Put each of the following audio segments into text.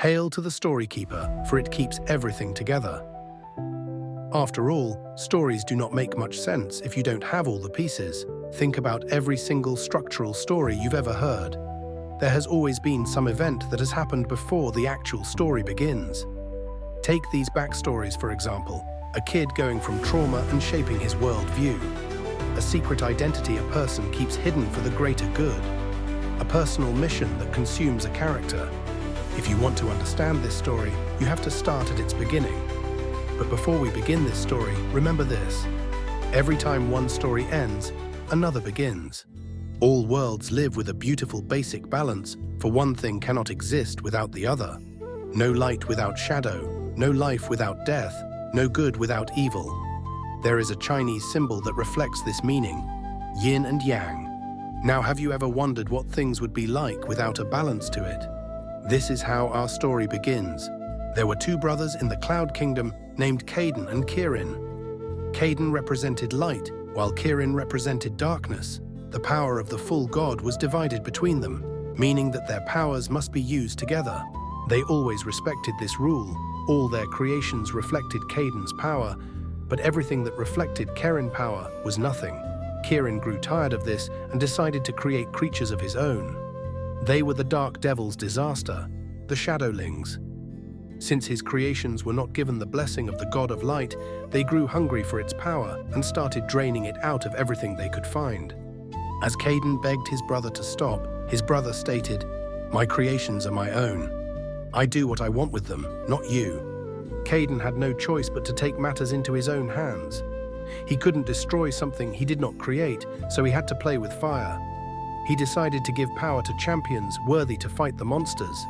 Hail to the story keeper, for it keeps everything together. After all, stories do not make much sense if you don't have all the pieces. Think about every single structural story you've ever heard. There has always been some event that has happened before the actual story begins. Take these backstories, for example. A kid going from trauma and shaping his worldview. A secret identity a person keeps hidden for the greater good. A personal mission that consumes a character. If you want to understand this story, you have to start at its beginning. But before we begin this story, remember this. Every time one story ends, another begins. All worlds live with a beautiful basic balance, for one thing cannot exist without the other. No light without shadow, no life without death, no good without evil. There is a Chinese symbol that reflects this meaning, yin and yang. Now, have you ever wondered what things would be like without a balance to it? This is how our story begins. There were two brothers in the Cloud Kingdom named Caden and Kirin. Caden represented light, while Kirin represented darkness. The power of the full God was divided between them, meaning that their powers must be used together. They always respected this rule. All their creations reflected Caden's power, but everything that reflected Kirin's power was nothing. Kirin grew tired of this and decided to create creatures of his own. They were the Dark Devil's disaster, the Shadowlings. Since his creations were not given the blessing of the God of Light, they grew hungry for its power and started draining it out of everything they could find. As Caden begged his brother to stop, his brother stated, "My creations are my own. I do what I want with them, not you." Caden had no choice but to take matters into his own hands. He couldn't destroy something he did not create, so he had to play with fire. He decided to give power to champions worthy to fight the monsters.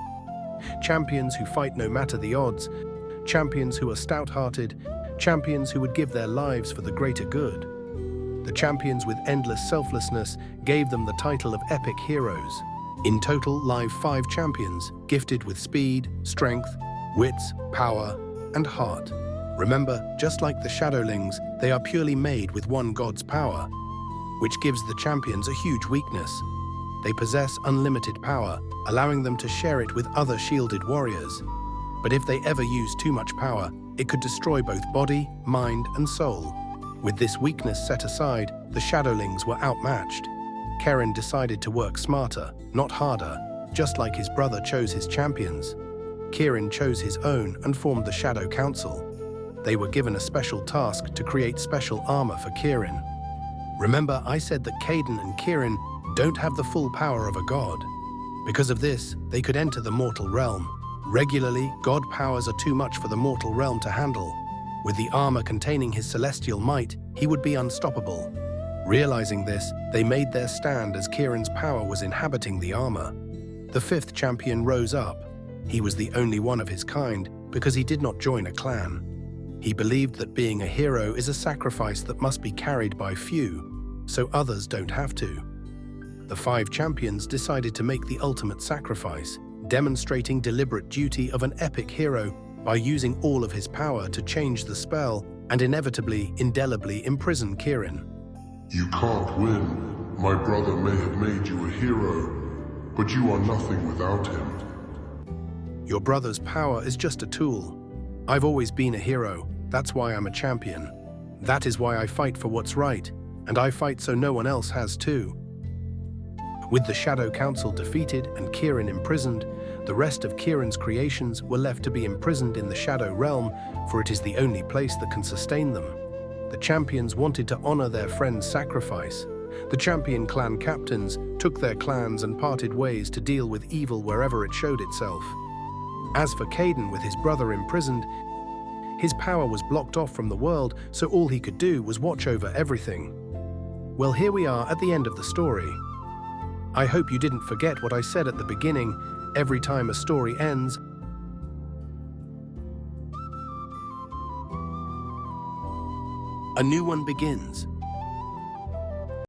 Champions who fight no matter the odds, champions who are stout-hearted, champions who would give their lives for the greater good. The champions with endless selflessness gave them the title of epic heroes. In total, live 5 champions, gifted with speed, strength, wits, power, and heart. Remember, just like the Shadowlings, they are purely made with one God's power, which gives the champions a huge weakness. They possess unlimited power, allowing them to share it with other shielded warriors. But if they ever use too much power, it could destroy both body, mind, and soul. With this weakness set aside, the Shadowlings were outmatched. Kirin decided to work smarter, not harder, just like his brother chose his champions. Kirin chose his own and formed the Shadow Council. They were given a special task to create special armor for Kirin. Remember, I said that Caden and Kirin don't have the full power of a god. Because of this, they could enter the mortal realm. Regularly, god powers are too much for the mortal realm to handle. With the armor containing his celestial might, he would be unstoppable. Realizing this, they made their stand as Kirin's power was inhabiting the armor. The 5th champion rose up. He was the only one of his kind because he did not join a clan. He believed that being a hero is a sacrifice that must be carried by few, so others don't have to. The 5 champions decided to make the ultimate sacrifice, demonstrating deliberate duty of an epic hero by using all of his power to change the spell and inevitably, indelibly imprison Kirin. You can't win. My brother may have made you a hero, but you are nothing without him. Your brother's power is just a tool. I've always been a hero, that's why I'm a champion. That is why I fight for what's right, and I fight so no one else has to. With the Shadow Council defeated and Kirin imprisoned, the rest of Kirin's creations were left to be imprisoned in the Shadow Realm, for it is the only place that can sustain them. The champions wanted to honor their friend's sacrifice. The champion clan captains took their clans and parted ways to deal with evil wherever it showed itself. As for Caden, with his brother imprisoned, his power was blocked off from the world, so all he could do was watch over everything. Well, here we are at the end of the story. I hope you didn't forget what I said at the beginning. Every time a story ends, a new one begins.